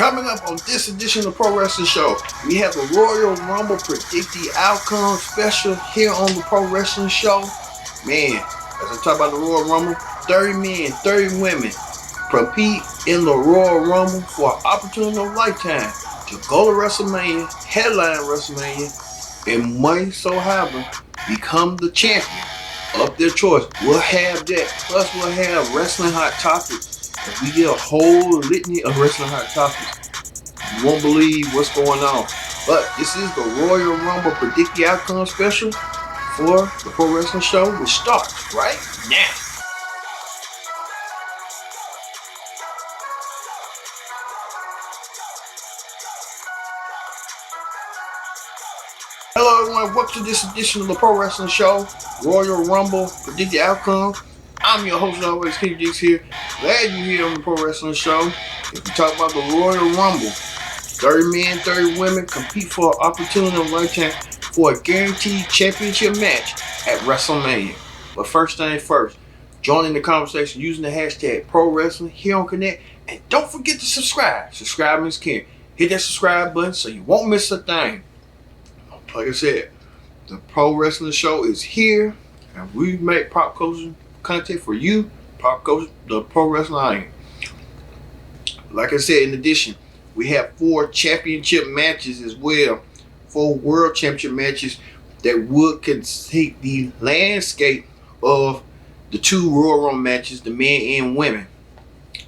Coming up on this edition of Pro Wrestling Show, we have the Royal Rumble Predict the Outcome special here on the Pro Wrestling Show. Man, as I talk about the Royal Rumble, 30 men, 30 women compete in the Royal Rumble for an opportunity of a lifetime to go to WrestleMania, headline WrestleMania, and may so happen become the champion of their choice. We'll have that. Plus, we'll have wrestling hot topics. We get a whole litany of wrestling hot topics. You won't believe what's going on. But this is the Royal Rumble Predict the Outcome special for the Pro Wrestling Show, which starts right now. Hello everyone, welcome to this edition of the Pro Wrestling Show, Royal Rumble Predict the Outcome. I'm your host always, King Dix here. Glad you're here on the Pro Wrestling Show. If we talk about the Royal Rumble, 30 men, 30 women compete for an opportunity of a lifetime for a guaranteed championship match at WrestleMania. But first things first, join in the conversation using the hashtag Pro Wrestling here on Connect. And don't forget to subscribe. Subscribe is king. Hit that subscribe button so you won't miss a thing. Like I said, the Pro Wrestling Show is here, and we make pop culture content for you, pop culture, the pro wrestling. Like I said, in addition, we have 4 championship matches as well, 4 world championship matches that would take the landscape of the 2 Royal Rumble matches, the men and women.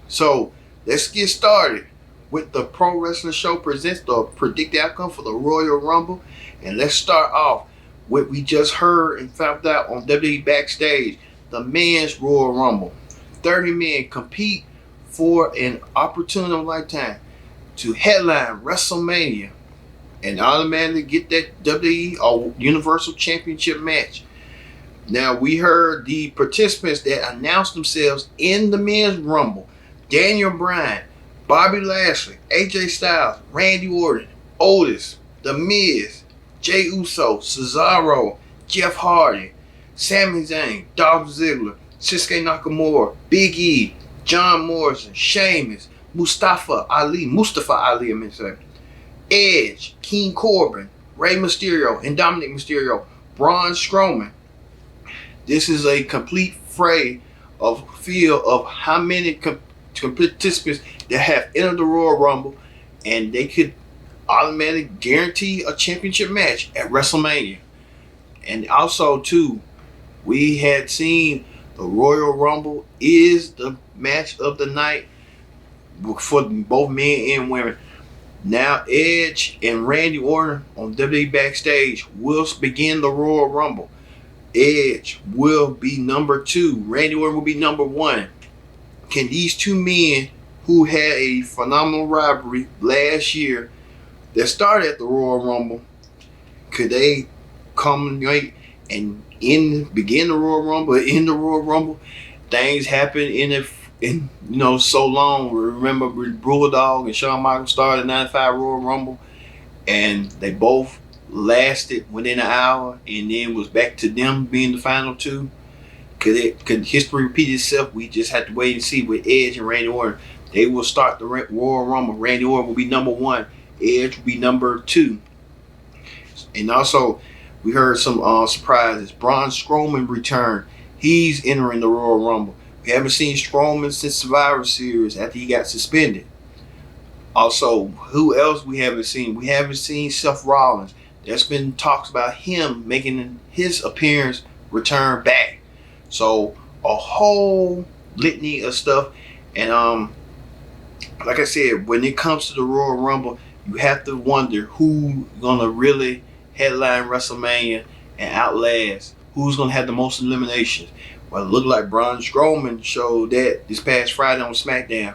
So let's get started with the Pro Wrestling Show presents the Predict the Outcome for the Royal Rumble. And let's start off with what we just heard and found out on WWE Backstage, the men's Royal Rumble. 30 men compete for an opportunity of a lifetime to headline WrestleMania and automatically get that WWE or Universal Championship match. Now, we heard the participants that announced themselves in the men's Rumble: Daniel Bryan, Bobby Lashley, AJ Styles, Randy Orton, Otis, The Miz, Jey Uso, Cesaro, Jeff Hardy, Sami Zayn, Dolph Ziggler, Shinsuke Nakamura, Big E, John Morrison, Sheamus, Mustafa Ali, I meant to say, Edge, King Corbin, Rey Mysterio, and Dominic Mysterio, Braun Strowman. This is a complete fray of field of how many participants that have entered the Royal Rumble, and they could automatically guarantee a championship match at WrestleMania. And also too, we had seen the Royal Rumble is the match of the night for both men and women. Now Edge and Randy Orton on WWE Backstage will begin the Royal Rumble. Edge will be number 2. Randy Orton will be number 1. Can these 2 men who had a phenomenal rivalry last year that started at the Royal Rumble, could they culminate and begin the Royal Rumble? In the Royal Rumble, things happen in so long. Remember, Bulldog and Shawn Michaels started the '95 Royal Rumble, and they both lasted within an hour, and then was back to them being the final 2. Could history repeat itself? We just have to wait and see with Edge and Randy Orton. They will start the Royal Rumble. Randy Orton will be number 1. Edge will be number 2. And also, we heard some surprises. Braun Strowman returned. He's entering the Royal Rumble. We haven't seen Strowman since Survivor Series after he got suspended. Also, who else we haven't seen? We haven't seen Seth Rollins. There's been talks about him making his appearance return back. So, a whole litany of stuff. And like I said, when it comes to the Royal Rumble, you have to wonder who's gonna really headline WrestleMania and outlast. Who's gonna have the most eliminations? Well, it looked like Braun Strowman showed that this past Friday on SmackDown.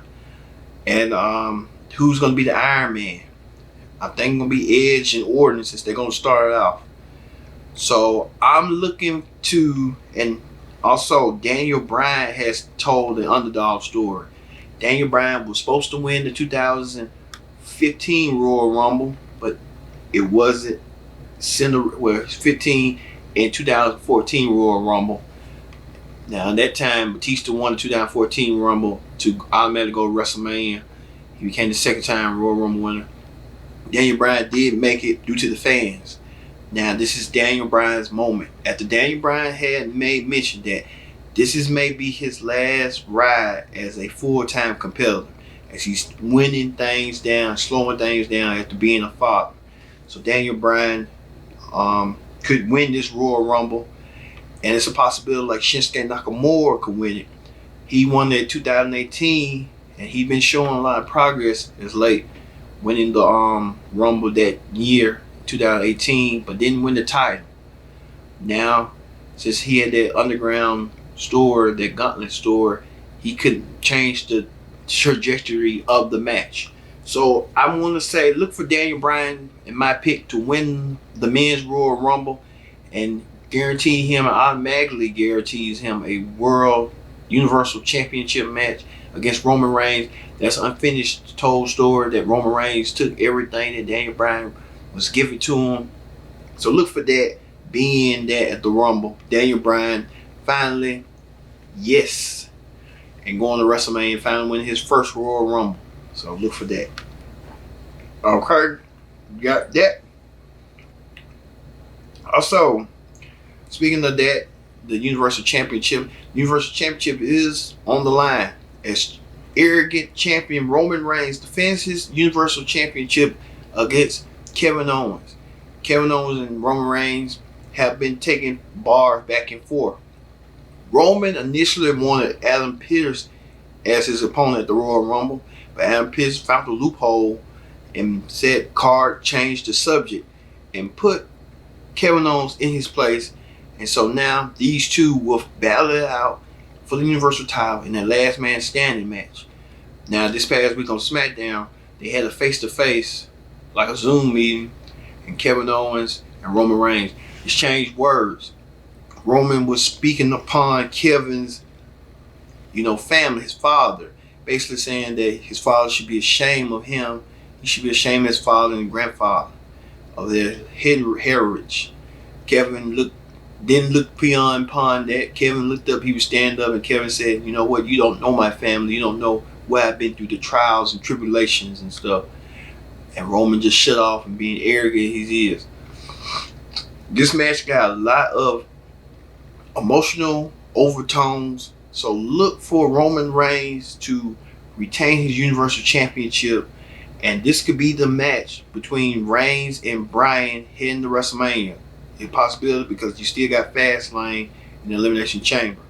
And who's gonna be the Iron Man? I think it's gonna be Edge and Orton, since they're gonna start it off. So I'm looking to, and also Daniel Bryan has told the underdog story. Daniel Bryan was supposed to win the 2015 Royal Rumble, but it wasn't 15 and 2014 Royal Rumble. Now, at that time, Batista won the 2014 Rumble to automatically go to WrestleMania. He became the second-time Royal Rumble winner. Daniel Bryan did make it due to the fans. Now, this is Daniel Bryan's moment. After Daniel Bryan had made mention that this is maybe his last ride as a full-time competitor, as he's winning things down, slowing things down after being a father. So Daniel Bryan could win this Royal Rumble, and it's a possibility like Shinsuke Nakamura could win it. He won it in 2018, and he's been showing a lot of progress as late, winning the Rumble that year, 2018, but didn't win the title. Now, since he had that underground store, that gauntlet store, he could change the trajectory of the match. So I want to say, look for Daniel Bryan in my pick to win the men's Royal Rumble, and guarantee him, automatically guarantees him a World Universal Championship match against Roman Reigns. That's unfinished told story that Roman Reigns took everything that Daniel Bryan was given to him. So look for that being that at the Rumble. Daniel Bryan finally, yes, and going to WrestleMania, finally winning his first Royal Rumble. So look for that. Okay, got that. Also, speaking of that, the Universal Championship is on the line as arrogant champion Roman Reigns defends his Universal Championship against Kevin Owens. Kevin Owens and Roman Reigns have been taking bars back and forth. Roman initially wanted Adam Pearce as his opponent at the Royal Rumble, but Adam Pearce found a loophole and said Card changed the subject and put Kevin Owens in his place. And so now these two will battle it out for the Universal title in their last man standing match. Now, this past week on SmackDown, they had a face-to-face, like a Zoom meeting, and Kevin Owens and Roman Reigns exchanged words. Roman was speaking upon Kevin's, family, his father, basically saying that his father should be ashamed of him. He should be ashamed of his father and grandfather, of their heritage. Kevin didn't look beyond that. Kevin looked up, he would stand up, and Kevin said, you know what, you don't know my family, you don't know what I've been through, the trials and tribulations and stuff. And Roman just shut off and being arrogant as he is. This match got a lot of emotional overtones, so look for Roman Reigns to retain his Universal Championship, and this could be the match between Reigns and Bryan heading to WrestleMania. A possibility, because you still got Fastlane in the Elimination Chamber.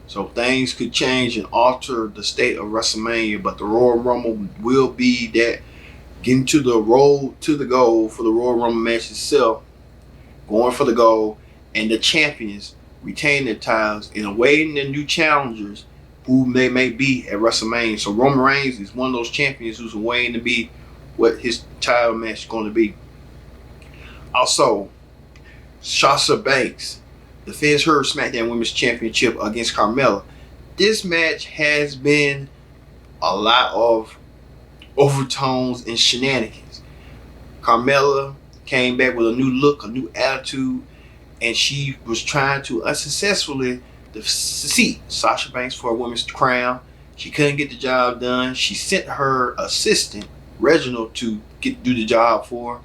So things could change and alter the state of WrestleMania, but the Royal Rumble will be that getting to the road to the goal for the Royal Rumble match itself, going for the goal, and the champions retain their titles and awaiting their new challengers who they may be at WrestleMania. So Roman Reigns is one of those champions who's waiting to be what his title match is going to be. Also, Sasha Banks defends her SmackDown Women's Championship against Carmella. This match has been a lot of overtones and shenanigans. Carmella came back with a new look, a new attitude, and she was trying to unsuccessfully defeat Sasha Banks for a women's crown. She couldn't get the job done. She sent her assistant, Reginald, to do the job for her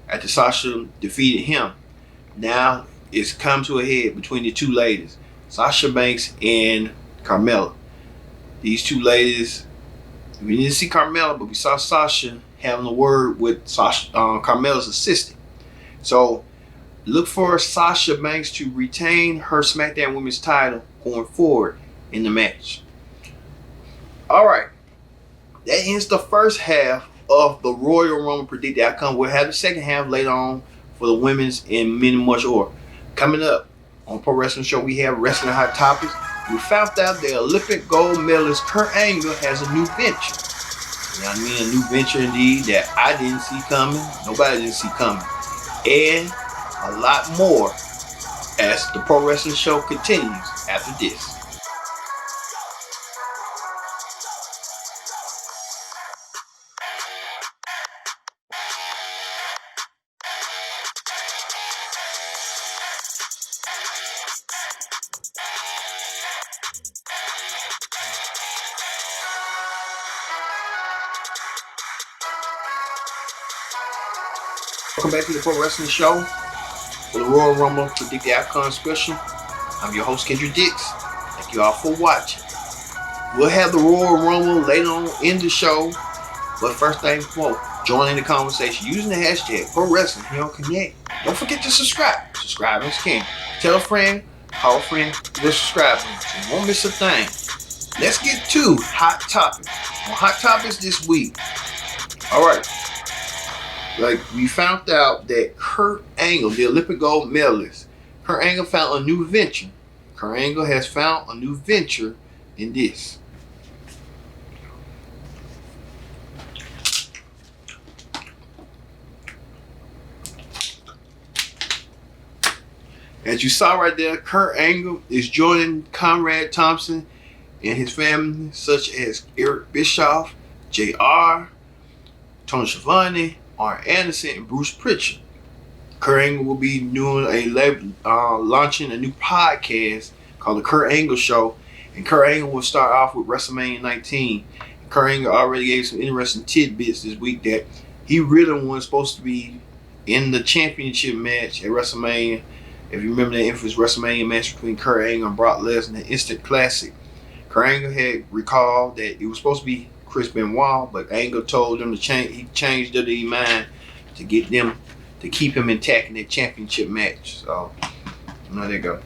after Sasha defeated him. Now it's come to a head between the two ladies, Sasha Banks and Carmella. These two ladies, we didn't see Carmella, but we saw Sasha having a word with Carmella's assistant. So look for Sasha Banks to retain her SmackDown Women's title going forward in the match. All right, that ends the first half of the Royal Rumble predicted outcome. We'll have the second half later on for the women's and men much order. Coming up on Pro Wrestling Show, we have Wrestling Hot Topics. We found out the Olympic gold medalist Kurt Angle has a new venture. You know what I mean? A new venture indeed that I didn't see coming. Nobody didn't see coming. And a lot more as the Pro Wrestling Show continues after this. Welcome back to the Pro Wrestling Show for the Royal Rumble Predict the Outcome special. I'm your host, Kendrick Dix. Thank you all for watching. We'll have the Royal Rumble later on in the show, but first thing before, join in the conversation using the hashtag Pro Wrestling. Connect. Don't forget to subscribe. Subscribe is king. Tell a friend, call a friend, just subscribe. You won't miss a thing. Let's get to Hot Topics. On Hot Topics this week. Alright. Like, we found out that Kurt Angle, the Olympic gold medalist, Kurt Angle found a new venture. Kurt Angle has found a new venture in this. As you saw right there, Kurt Angle is joining Conrad Thompson and his family, such as Eric Bischoff, JR, Tony Schiavone, Arn Anderson, and Bruce Pritchard. Kurt Angle will be doing launching a new podcast called The Kurt Angle Show, and Kurt Angle will start off with WrestleMania 19. Kurt Angle already gave some interesting tidbits this week that he really was supposed to be in the championship match at WrestleMania. If you remember that infamous WrestleMania match between Kurt Angle and Brock Lesnar, the Instant Classic, Kurt Angle had recalled that it was supposed to be Chris Benoit, but Angle told them to change. He changed WWE mind to get them to keep him intact in that championship match. So, there you go.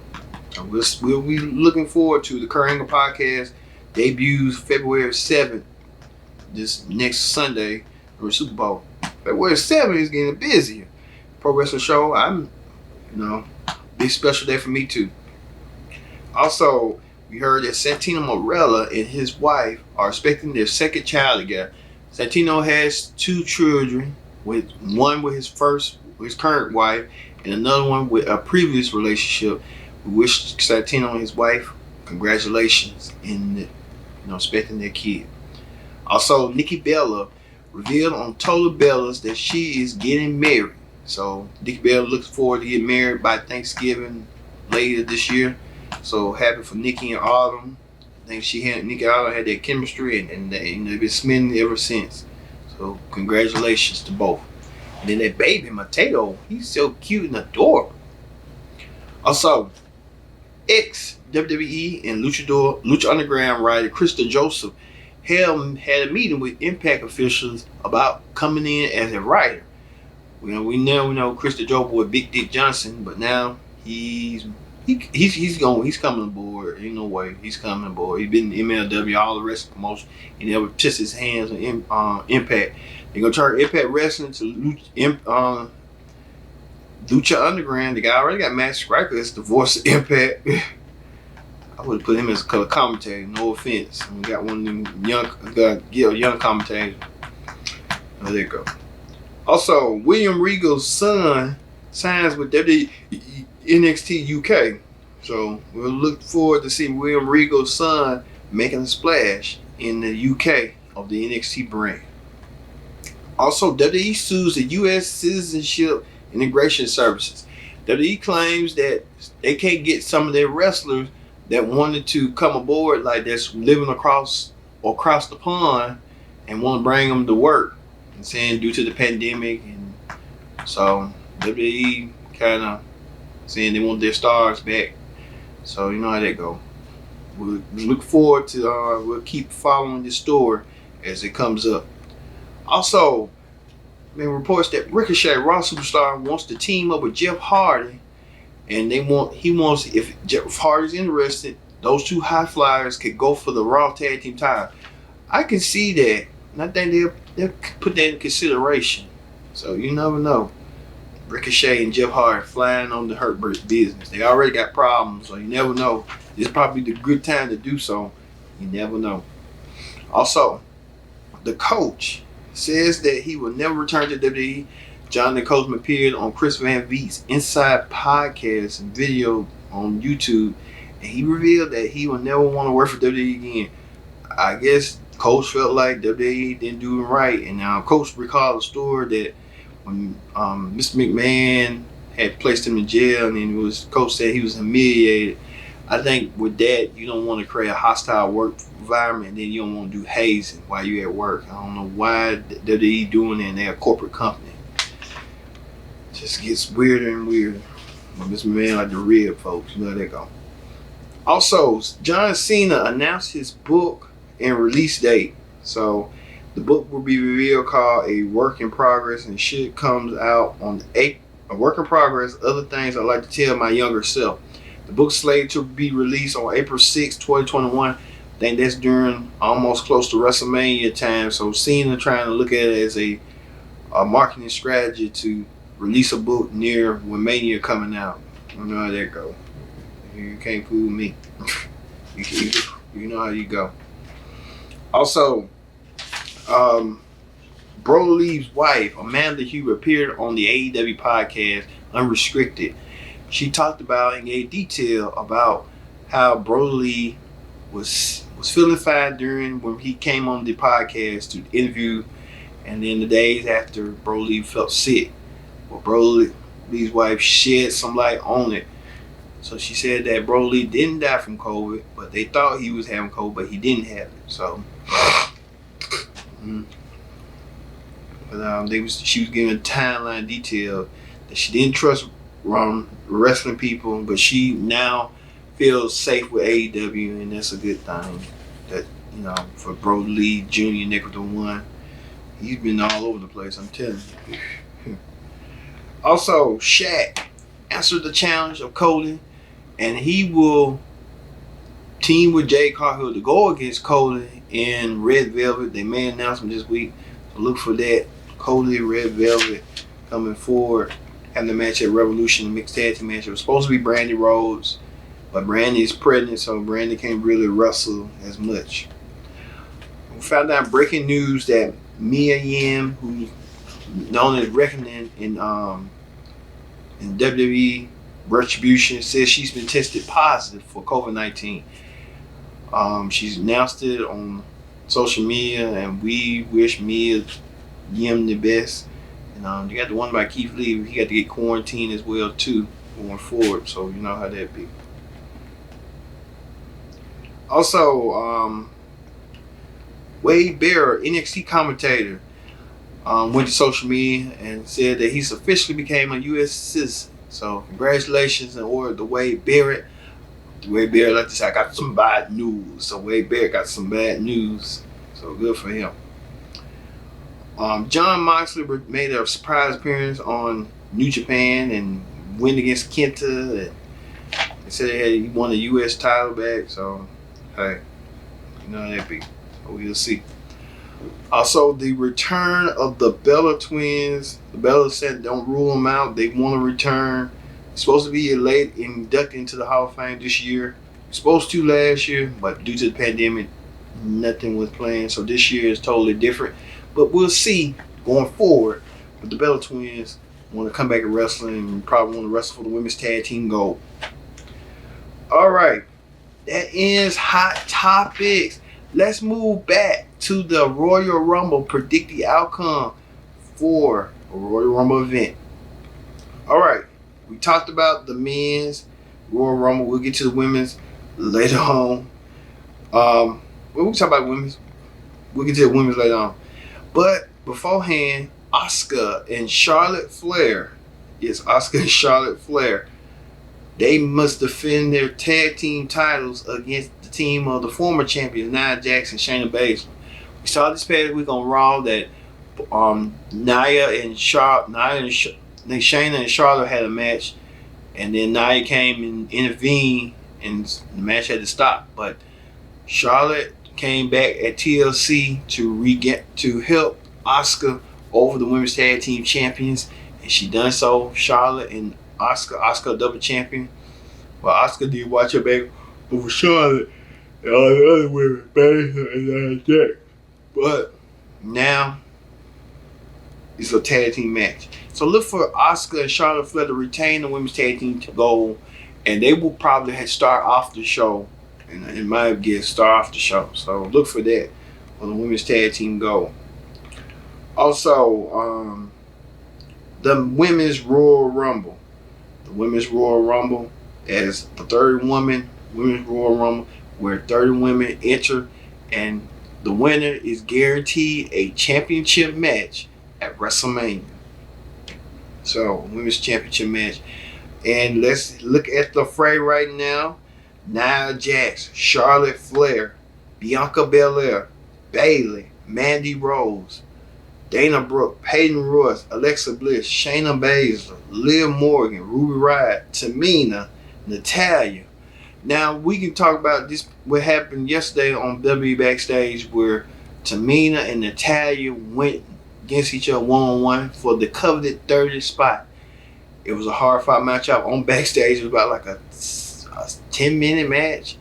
So we'll be looking forward to the Kurt Angle podcast. Debuts February 7th, this next Sunday for the Super Bowl. February 7th is getting busier. Pro Wrestling Show. Big special day for me too. Also, we heard that Santino Marella and his wife are expecting their second child together. Santino has 2 children, with one with his current wife, and another one with a previous relationship. We wish Santino and his wife congratulations in expecting their kid. Also, Nikki Bella revealed on Total Bellas that she is getting married. So Nikki Bella looks forward to getting married by Thanksgiving later this year. So happy for Nikki and Autumn. I think Nikki and Autumn had that chemistry, and they've been smitten ever since. So congratulations to both. And then that baby Mateo, he's so cute and adorable. Also, ex-WWE and Lucha Underground writer Krista Joseph had a meeting with Impact officials about coming in as a writer. We now know Krista Joseph with Big Dick Johnson, but now he's coming aboard. Ain't no way he's coming aboard. He's been in MLW, all the wrestling promotion. He never touched his hands on Impact. They're gonna turn Impact Wrestling to Lucha Underground. The guy already got Matt Striker as the voice of Impact. I would have put him as a color commentator. No offense. We got one of them young commentators. There you go. Also, William Regal's son signs with NXT UK. So we'll look forward to see William Regal's son making a splash in the UK of the NXT brand. Also, WWE sues the U.S. Citizenship Integration Services. WWE claims that they can't get some of their wrestlers that wanted to come aboard, like that's living across the pond, and want to bring them to work. And saying due to the pandemic, and so WWE kind of saying they want their stars back. So you know how that go. We'll look forward to we'll keep following this story as it comes up. Also, reports that Ricochet, Raw superstar, wants to team up with Jeff Hardy, and he wants, if Jeff Hardy's interested, those 2 high flyers could go for the Raw tag team title. I can see that, and I think they'll put that in consideration. So you never know. Ricochet and Jeff Hardy flying on the Hurt business. They already got problems, so you never know. This is probably the good time to do so. You never know. Also, the coach says that he will never return to WWE. Jonathan Coachman appeared on Chris Van Veet's Inside podcast and video on YouTube, and he revealed that he will never want to work for WWE again. I guess Coach felt like WWE didn't do him right, and now Coach recalled a story that when Mr. McMahon had placed him in jail, and then Coach said he was humiliated. I think with that, you don't want to create a hostile work environment, and then you don't want to do hazing while you're at work. I don't know why WWE doing it, and they're a corporate company. Just gets weirder and weirder. This man like the rib, folks. You know how that go. Also, John Cena announced his book and release date. So the book will be revealed, called A Work in Progress, and shit comes out on A Work in Progress, Other Things I Like to Tell My Younger Self. The book's slated to be released on April 6, 2021. I think that's during almost close to WrestleMania time. So Cena trying to look at it as a marketing strategy to release a book near when Mania coming out. You know how that go. You can't fool me. you know how you go. Also, Broly's wife, Amanda Huber, appeared on the AEW podcast Unrestricted. She talked about and gave detail about how Broly was feeling fine during when he came on the podcast to interview, and then the days after Broly felt sick. Well, Broly's wife shed some light on it. So she said that Broly didn't die from COVID, but they thought he was having COVID, but he didn't have it. So, but she was giving a timeline detail that she didn't trust wrestling people, but she now feels safe with AEW, and that's a good thing. That, you know, for Broly Jr. Nickel 1, he's been all over the place. I'm telling you. Also, Shaq answered the challenge of Cody, and he will team with Jade Cargill to go against Cody in Red Velvet. They made an announcement this week, so look for that. Cody, Red Velvet coming forward, having the match at Revolution, the mixed tag team match. It was supposed to be Brandy Rhodes, but Brandy is pregnant, so Brandy can't really wrestle as much. We found out breaking news that Mia Yim, who's known as Reckoning in WWE Retribution, says she's been tested positive for COVID-19. She's announced it on social media, and we wish Mia Yim the best. And you got the one by Keith Lee. He got to get quarantined as well too going forward. So you know how that be. Also, Wade Barrett, NXT commentator, went to social media and said that he's officially became a U.S. citizen. So congratulations in order to Wade Barrett. Wade Barrett like to say, I got some bad news. So Wade Barrett got some bad news. So good for him. John Moxley made a surprise appearance on New Japan and win against Kenta. And they said he won the U.S. title back. So, hey, you know how that be. So we'll see. Also, the return of the Bella twins. The Bella said don't rule them out. They want to return. It's supposed to be late inducted into the Hall of Fame this year. Supposed to last year, but due to the pandemic, nothing was planned. So this year is totally different. But we'll see going forward. But the Bella twins want to come back and wrestling and probably want to wrestle for the women's tag team gold. All right, that ends Hot Topics. Let's move back to the Royal Rumble. Predict the outcome for a Royal Rumble event. All right, we talked about the men's Royal Rumble. We'll get to the women's later on. We'll talk about women's. We'll get to the women's later on. But beforehand, Asuka and Charlotte Flair. Yes, Asuka and Charlotte Flair. They must defend their tag team titles against the team of the former champions, Nia Jax and Shayna Baszler. We saw this past week on Raw that Shayna and Charlotte had a match, and then Nia came and intervened, and the match had to stop. But Charlotte came back at TLC to help Asuka over the women's tag team champions, and she done so. Charlotte and Asuka double champion. Well, Asuka did watch her back over Charlotte and all the other women, Baszler and Jax. But now it's a tag team match. So look for Asuka and Charlotte Flair to retain the women's tag team gold, and they will probably start off the show. And in my guess, start off the show. So look for that for the women's tag team gold. Also, the women's Royal Rumble. The women's Royal Rumble as the third women's Royal Rumble, where 30 women enter, and the winner is guaranteed a championship match at WrestleMania. So, women's championship match. And let's look at the fray right now. Nia Jax, Charlotte Flair, Bianca Belair, Bayley, Mandy Rose, Dana Brooke, Peyton Royce, Alexa Bliss, Shayna Baszler, Liv Morgan, Ruby Riott, Tamina, Natalya. Now we can talk about this. What happened yesterday on WWE Backstage, where Tamina and Natalya went against each other one-on-one for the coveted 30th spot. It was a hard fought matchup on Backstage. It was about like a 10-minute match,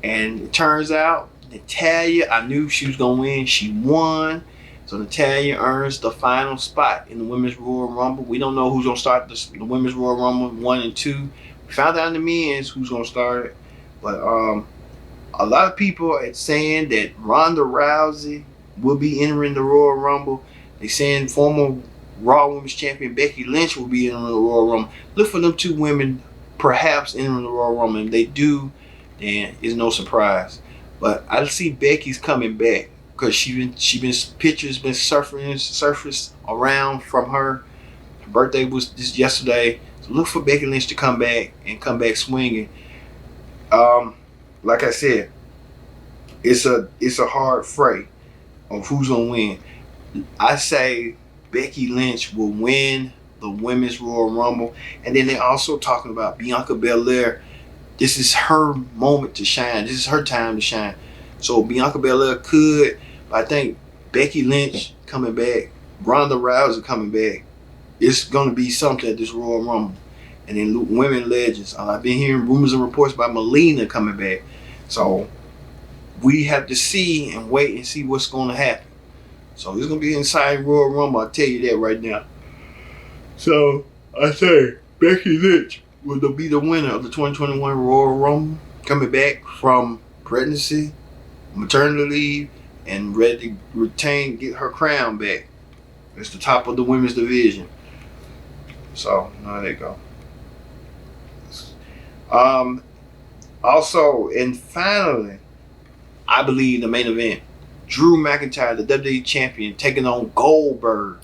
and it turns out Natalya, I knew she was gonna win. She won. So Natalya earns the final spot in the Women's Royal Rumble. We don't know who's going to start the Women's Royal Rumble 1 and 2. We found out in the men's who's going to start it. But a lot of people are saying that Ronda Rousey will be entering the Royal Rumble. They're saying former Raw Women's Champion Becky Lynch will be entering the Royal Rumble. Look for them two women perhaps entering the Royal Rumble. If they do, then it's no surprise. But I see Becky's coming back, because pictures been surfaced around from her. Her birthday was just yesterday. So look for Becky Lynch to come back and come back swinging. Like I said, it's a hard fray of who's gonna win. I say Becky Lynch will win the Women's Royal Rumble, and then they're also talking about Bianca Belair. This is her moment to shine. This is her time to shine. So Bianca Belair could. I think Becky Lynch coming back, Ronda Rousey coming back, it's going to be something at this Royal Rumble. And then women legends. I've been hearing rumors and reports about Melina coming back. So we have to see and wait and see what's going to happen. So it's going to be an exciting Royal Rumble. I'll tell you that right now. So I say Becky Lynch will be the winner of the 2021 Royal Rumble, coming back from pregnancy, maternity leave, and ready to get her crown back. It's the top of the women's division. So, there you go. Also, and finally, I believe the main event, Drew McIntyre, the WWE Champion, taking on Goldberg.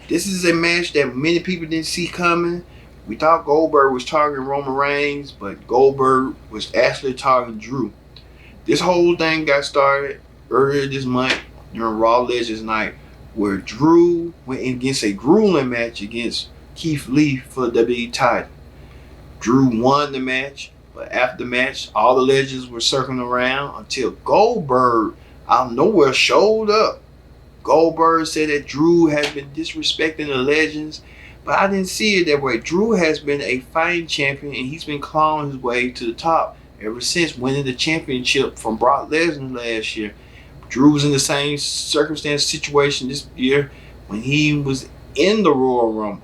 This is a match that many people didn't see coming. We thought Goldberg was targeting Roman Reigns, but Goldberg was actually targeting Drew. This whole thing got started earlier this month during Raw Legends Night, where Drew went against a grueling match against Keith Lee for the WWE title. Drew won the match, but after the match, all the legends were circling around until Goldberg out of nowhere showed up. Goldberg said that Drew has been disrespecting the legends, but I didn't see it that way. Drew has been a fighting champion, and he's been clawing his way to the top ever since winning the championship from Brock Lesnar last year. Drew was in the same situation this year when he was in the Royal Rumble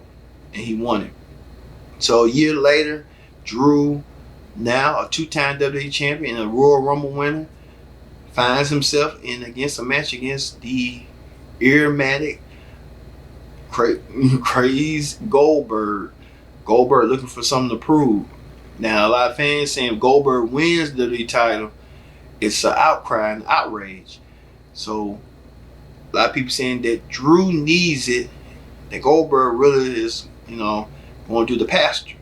and he won it. So a year later, Drew, now a two-time WWE champion and a Royal Rumble winner, finds himself in against a match against the enigmatic, crazy Goldberg. Goldberg looking for something to prove. Now a lot of fans saying if Goldberg wins the WWE title, it's an outcry and outrage. So a lot of people saying that Drew needs it, that Goldberg really is, going to do the pasture.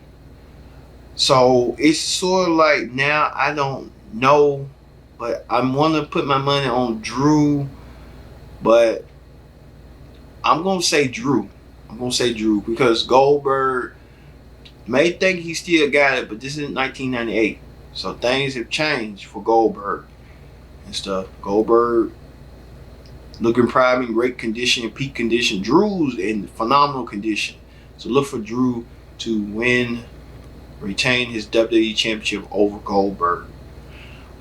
So it's sort of like, now I don't know, but I want to put my money on Drew, but I'm going to say Drew. Because Goldberg may think he still got it, but this is 1998. So things have changed for Goldberg and stuff. Goldberg looking prime in great condition, peak condition. Drew's in phenomenal condition. So look for Drew to retain his WWE Championship over Goldberg.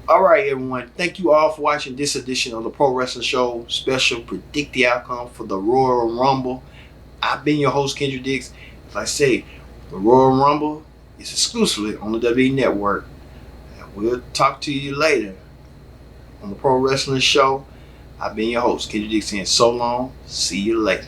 Alright everyone, thank you all for watching this edition of the Pro Wrestling Show special Predict the Outcome for the Royal Rumble. I've been your host, Kendrick Dix. As I say, the Royal Rumble is exclusively on the WWE Network. And we'll talk to you later on the Pro Wrestling Show. I've been your host, Kendrick Dix, saying so long, see you later.